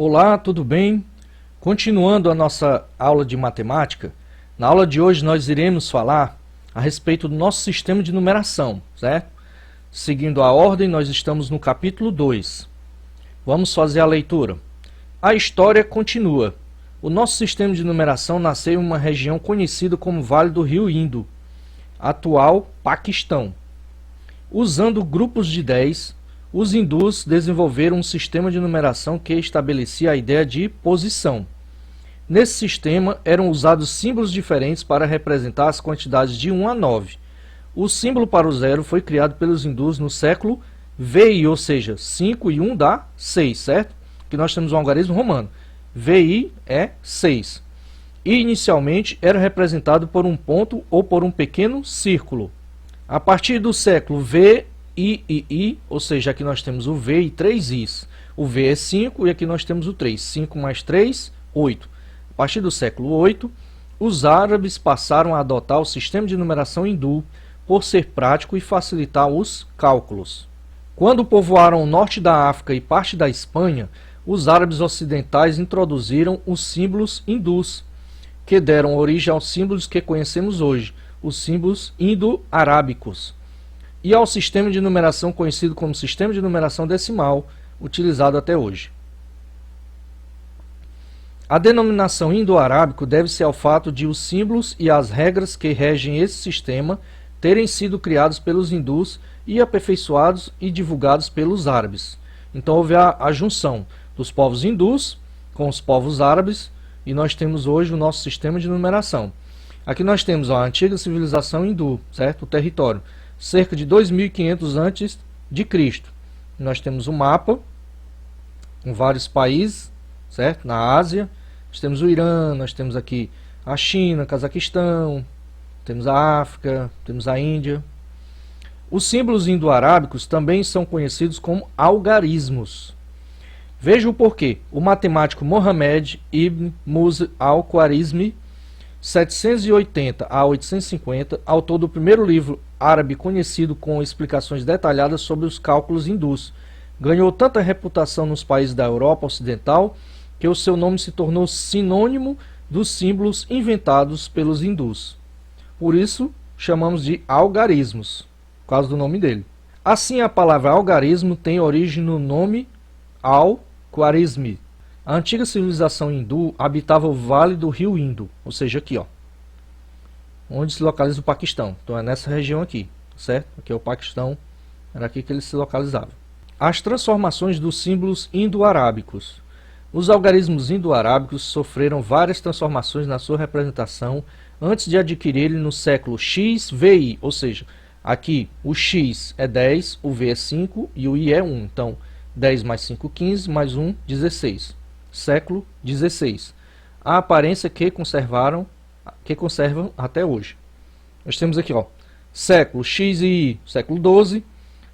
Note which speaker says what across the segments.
Speaker 1: Olá, tudo bem? Continuando a nossa aula de matemática, na aula de hoje nós iremos falar a respeito do nosso sistema de numeração, certo? Seguindo a ordem, nós estamos no capítulo 2. Vamos fazer a leitura. A história continua. O nosso sistema de numeração nasceu em uma região conhecida como Vale do Rio Indo, atual Paquistão. Usando grupos de 10, os hindus desenvolveram um sistema de numeração que estabelecia a ideia de posição. Nesse sistema eram usados símbolos diferentes para representar as quantidades de 1 a 9. O símbolo para o zero foi criado pelos hindus no século VI, ou seja, 5 e 1 dá 6, certo? Que nós temos um algarismo romano. VI é 6. E inicialmente era representado por um ponto ou por um pequeno círculo. A partir do século VI e I, ou seja, aqui nós temos o V e 3 Is. O V é 5 e aqui nós temos o 3. 5 mais 3, 8. A partir do século 8, os árabes passaram a adotar o sistema de numeração hindu por ser prático e facilitar os cálculos. Quando povoaram o norte da África e parte da Espanha, os árabes ocidentais introduziram os símbolos hindus, que deram origem aos símbolos que conhecemos hoje, os símbolos indo-arábicos, e ao sistema de numeração conhecido como sistema de numeração decimal, utilizado até hoje. A denominação indo-arábico deve-se ao fato de os símbolos e as regras que regem esse sistema terem sido criados pelos hindus e aperfeiçoados e divulgados pelos árabes. Então houve a junção dos povos hindus com os povos árabes e nós temos hoje o nosso sistema de numeração. Aqui nós temos a antiga civilização hindu, certo? O território, cerca de 2500 antes de Cristo. Nós temos um mapa com vários países, certo? Na Ásia, nós temos o Irã, nós temos aqui a China, Cazaquistão, temos a África, temos a Índia. Os símbolos indo-arábicos também são conhecidos como algarismos. Veja o porquê. O matemático Mohammed ibn Musa al-Khwarizmi, 780 a 850, autor do primeiro livro árabe conhecido com explicações detalhadas sobre os cálculos hindus, ganhou tanta reputação nos países da Europa Ocidental que o seu nome se tornou sinônimo dos símbolos inventados pelos hindus. Por isso, chamamos de algarismos, por causa do nome dele. Assim, a palavra algarismo tem origem no nome al-Khwarizmi. A antiga civilização hindu habitava o Vale do Rio Indo, ou seja, aqui, ó, onde se localiza o Paquistão. Então é nessa região aqui, certo? Aqui é o Paquistão, era aqui que ele se localizava. As transformações dos símbolos indo-arábicos. Os algarismos indo-arábicos sofreram várias transformações na sua representação antes de adquirirem no século XVI, ou seja, aqui o X é 10, o V é 5 e o I é 1. Então, 10 mais 5, 15, mais 1, 16. Século XVI. A aparência que conservam até hoje. Nós temos aqui, ó, século X e I, século XII,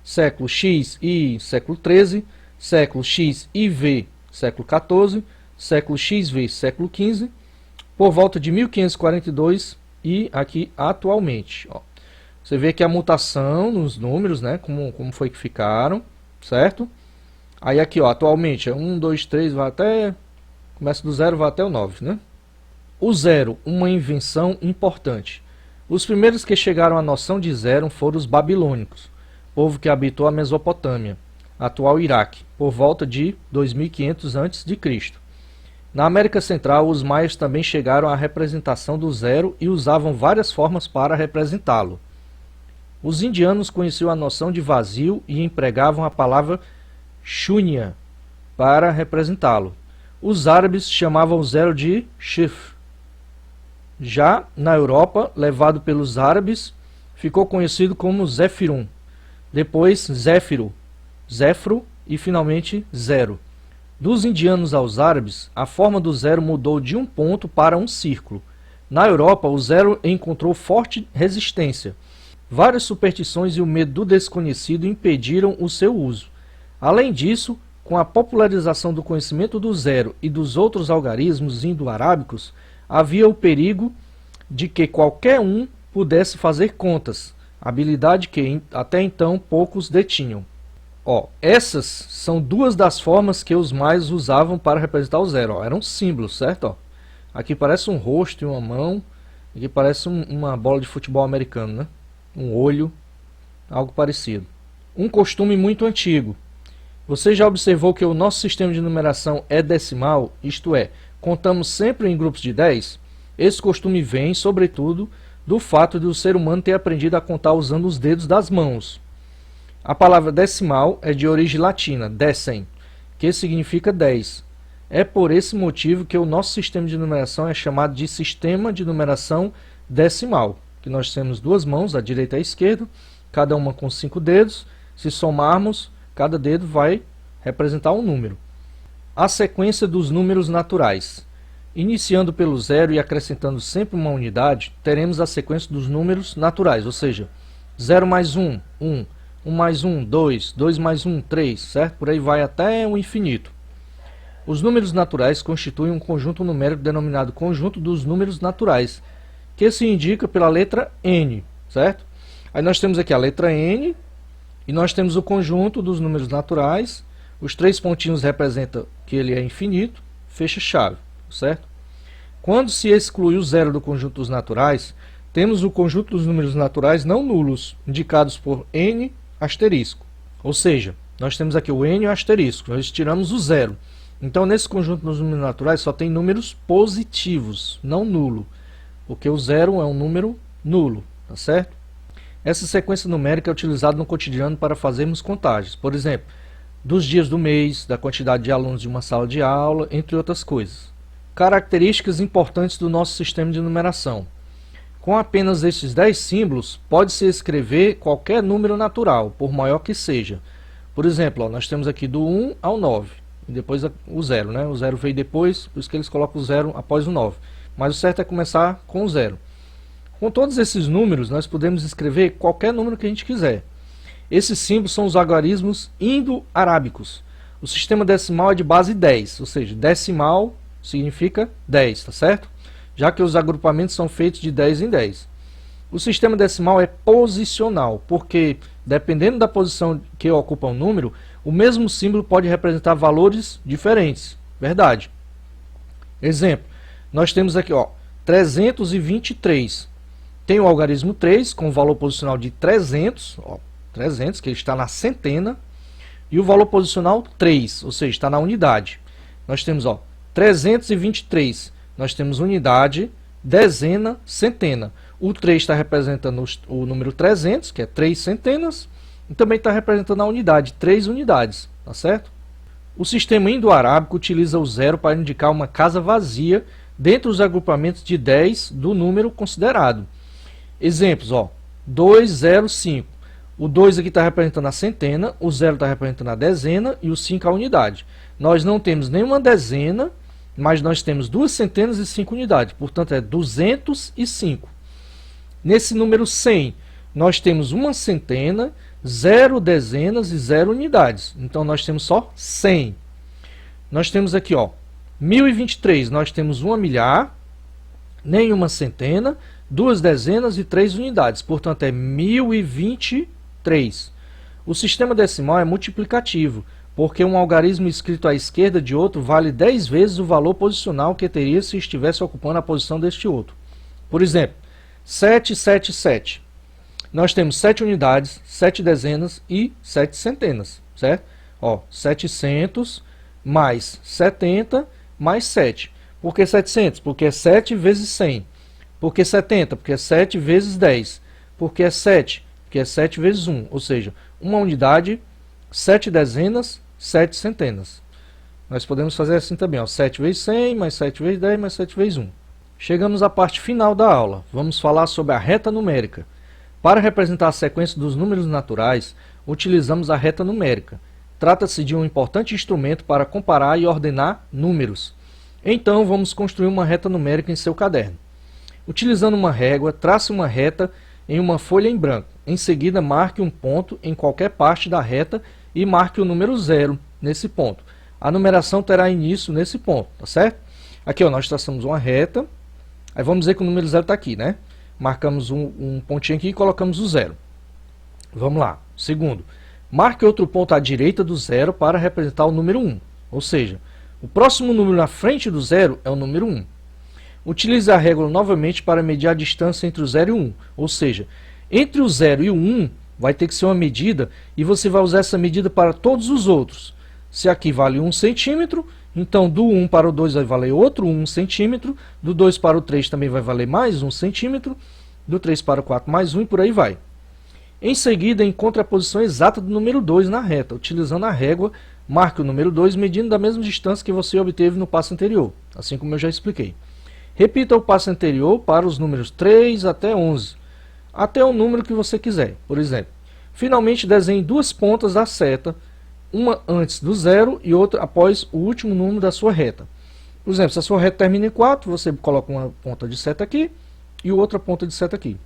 Speaker 1: século X e I, século XIII, século X e V, século XIV, século XV, século XV, por volta de 1542 e aqui atualmente. Ó. Você vê que a mutação nos números, né, como foi que ficaram, certo? Aí aqui, ó, atualmente é 1, 2, 3, vai até... Começa do 0, vai até o 9, né? O zero, uma invenção importante. Os primeiros que chegaram à noção de zero foram os babilônicos, povo que habitou a Mesopotâmia, atual Iraque, por volta de 2500 a.C. Na América Central, os maias também chegaram à representação do zero e usavam várias formas para representá-lo. Os indianos conheciam a noção de vazio e empregavam a palavra shunya para representá-lo. Os árabes chamavam o zero de shifr. Já na Europa, levado pelos árabes, ficou conhecido como Zéfirum, depois Zéfiro, Zéfro e finalmente zero. Dos indianos aos árabes, a forma do zero mudou de um ponto para um círculo. Na Europa, o zero encontrou forte resistência. Várias superstições e o medo do desconhecido impediram o seu uso. Além disso, com a popularização do conhecimento do zero e dos outros algarismos indo-arábicos, havia o perigo de que qualquer um pudesse fazer contas, habilidade que até então poucos detinham. Ó, essas são duas das formas que os maias usavam para representar o zero. Ó, eram símbolos, certo? Ó, aqui parece um rosto e uma mão. Aqui parece uma bola de futebol americano, né? Um olho, algo parecido. Um costume muito antigo. Você já observou que o nosso sistema de numeração é decimal, isto é, contamos sempre em grupos de 10? Esse costume vem, sobretudo, do fato de o ser humano ter aprendido a contar usando os dedos das mãos. A palavra decimal é de origem latina, decem, que significa 10. É por esse motivo que o nosso sistema de numeração é chamado de sistema de numeração decimal, que nós temos duas mãos, a direita e a esquerda, cada uma com 5 dedos. Se somarmos, cada dedo vai representar um número. A sequência dos números naturais. Iniciando pelo zero e acrescentando sempre uma unidade, teremos a sequência dos números naturais, ou seja, 0 mais 1, 1, 1 mais 1, 2, 2 mais 1, 3, certo? Por aí vai até o infinito. Os números naturais constituem um conjunto numérico denominado conjunto dos números naturais, que se indica pela letra N, certo? Aí nós temos aqui a letra N, e nós temos o conjunto dos números naturais. Os 3 pontinhos representam que ele é infinito, fecha chave, certo? Quando se exclui o zero do conjunto dos naturais, temos o conjunto dos números naturais não nulos, indicados por N asterisco. Ou seja, nós temos aqui o N e o asterisco, nós tiramos o zero. Então, nesse conjunto dos números naturais só tem números positivos, não nulo, porque o zero é um número nulo, tá certo? Essa sequência numérica é utilizada no cotidiano para fazermos contagens, por exemplo, dos dias do mês, da quantidade de alunos de uma sala de aula, entre outras coisas. Características importantes do nosso sistema de numeração. Com apenas estes 10 símbolos, pode-se escrever qualquer número natural, por maior que seja. Por exemplo, ó, nós temos aqui do 1 ao 9, e depois o 0, né? O 0 veio depois, por isso que eles colocam o 0 após o 9. Mas o certo é começar com o 0. Com todos esses números, nós podemos escrever qualquer número que a gente quiser. Esses símbolos são os algarismos indo-arábicos. O sistema decimal é de base 10, ou seja, decimal significa 10, tá certo? Já que os agrupamentos são feitos de 10 em 10. O sistema decimal é posicional, porque, dependendo da posição que ocupa um número, o mesmo símbolo pode representar valores diferentes. Verdade. Exemplo, nós temos aqui, ó, 323. Tem o algarismo 3, com o valor posicional de 300, ó, 300, que está na centena, e o valor posicional 3, ou seja, está na unidade. Nós temos, ó, 323, nós temos unidade, dezena, centena. O 3 está representando o número 300, que é 3 centenas, e também está representando a unidade, 3 unidades, tá certo? O sistema indo-arábico utiliza o zero para indicar uma casa vazia dentro dos agrupamentos de 10 do número considerado. Exemplos, ó, 205. O 2 aqui está representando a centena, o 0 está representando a dezena e o 5 a unidade. Nós não temos nenhuma dezena, mas nós temos 2 centenas e 5 unidades, portanto é 205. Nesse número 100, nós temos uma centena, 0 dezenas e 0 unidades. Então nós temos só 100. Nós temos aqui, ó, 1023, nós temos uma milhar, nenhuma centena, 2 dezenas e 3 unidades, portanto é 1023. O sistema decimal é multiplicativo, porque um algarismo escrito à esquerda de outro vale 10 vezes o valor posicional que teria se estivesse ocupando a posição deste outro. Por exemplo, 777. Nós temos 7 unidades, 7 dezenas e 7 centenas, certo? Ó, 700 mais 70 mais 7. Por que 700? Porque é 7 vezes 100. Por que 70? Porque é 7 vezes 10. Por que é 7? Porque é 7 vezes 1. Ou seja, uma unidade, 7 dezenas, 7 centenas. Nós podemos fazer assim também, ó, 7 vezes 100, mais 7 vezes 10, mais 7 vezes 1. Chegamos à parte final da aula. Vamos falar sobre a reta numérica. Para representar a sequência dos números naturais, utilizamos a reta numérica. Trata-se de um importante instrumento para comparar e ordenar números. Então, vamos construir uma reta numérica em seu caderno. Utilizando uma régua, trace uma reta em uma folha em branco. Em seguida, marque um ponto em qualquer parte da reta e marque o número 0 nesse ponto. A numeração terá início nesse ponto, tá certo? Aqui, ó, nós traçamos uma reta. Aí vamos dizer que o número 0 está aqui, né? Marcamos um pontinho aqui e colocamos o 0. Vamos lá. Segundo, Marque outro ponto à direita do zero para representar o número 1. Ou seja, o próximo número na frente do zero é o número 1. Utilize a régua novamente para medir a distância entre o 0 e o 1. Ou seja, entre o 0 e o 1 vai ter que ser uma medida e você vai usar essa medida para todos os outros. Se aqui vale 1 centímetro, então do 1 para o 2 vai valer outro 1 centímetro, do 2 para o 3 também vai valer mais 1 centímetro, do 3 para o 4 mais 1 e por aí vai. Em seguida, encontre a posição exata do número 2 na reta. Utilizando a régua, marque o número 2 medindo da mesma distância que você obteve no passo anterior, assim como eu já expliquei. Repita o passo anterior para os números 3 até 11, até o número que você quiser. Por exemplo, finalmente desenhe duas pontas da seta, uma antes do zero e outra após o último número da sua reta. Por exemplo, se a sua reta termina em 4, você coloca uma ponta de seta aqui e outra ponta de seta aqui.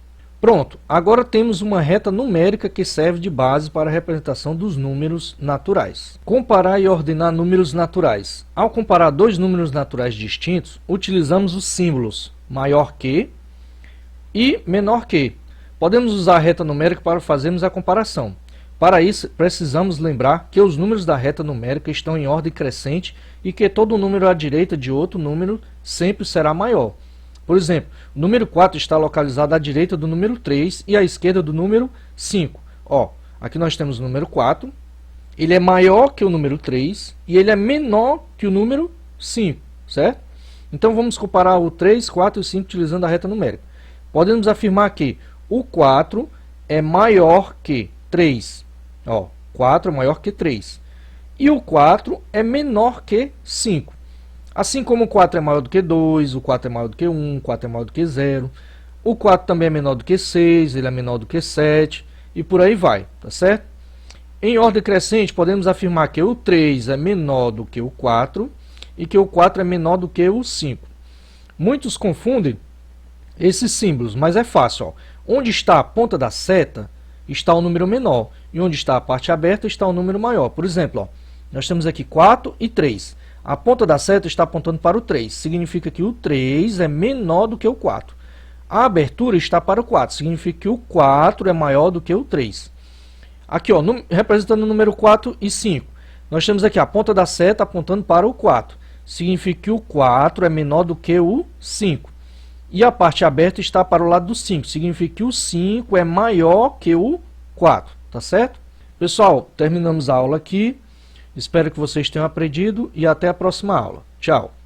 Speaker 1: Pronto, agora temos uma reta numérica que serve de base para a representação dos números naturais. Comparar e ordenar números naturais. Ao comparar dois números naturais distintos, utilizamos os símbolos maior que e menor que. Podemos usar a reta numérica para fazermos a comparação. Para isso, precisamos lembrar que os números da reta numérica estão em ordem crescente e que todo número à direita de outro número sempre será maior. Por exemplo, o número 4 está localizado à direita do número 3 e à esquerda do número 5. Aqui nós temos o número 4, ele é maior que o número 3 e ele é menor que o número 5, certo? Então vamos comparar o 3, 4 e 5 utilizando a reta numérica. Podemos afirmar que o 4 é maior que 3. 4 é maior que 3. E o 4 é menor que 5. Assim como o 4 é maior do que 2, o 4 é maior do que 1, o 4 é maior do que 0. O 4 também é menor do que 6, ele é menor do que 7, e por aí vai, tá certo? Em ordem crescente, podemos afirmar que o 3 é menor do que o 4 e que o 4 é menor do que o 5. Muitos confundem esses símbolos, mas é fácil. Onde está a ponta da seta, está o número menor, e onde está a parte aberta, está o número maior. Por exemplo, nós temos aqui 4 e 3. A ponta da seta está apontando para o 3, significa que o 3 é menor do que o 4. A abertura está para o 4, significa que o 4 é maior do que o 3. Aqui, representando o número 4 e 5. Nós temos aqui a ponta da seta apontando para o 4, significa que o 4 é menor do que o 5. E a parte aberta está para o lado do 5, significa que o 5 é maior que o 4, tá certo? Pessoal, terminamos a aula aqui. Espero que vocês tenham aprendido e até a próxima aula. Tchau!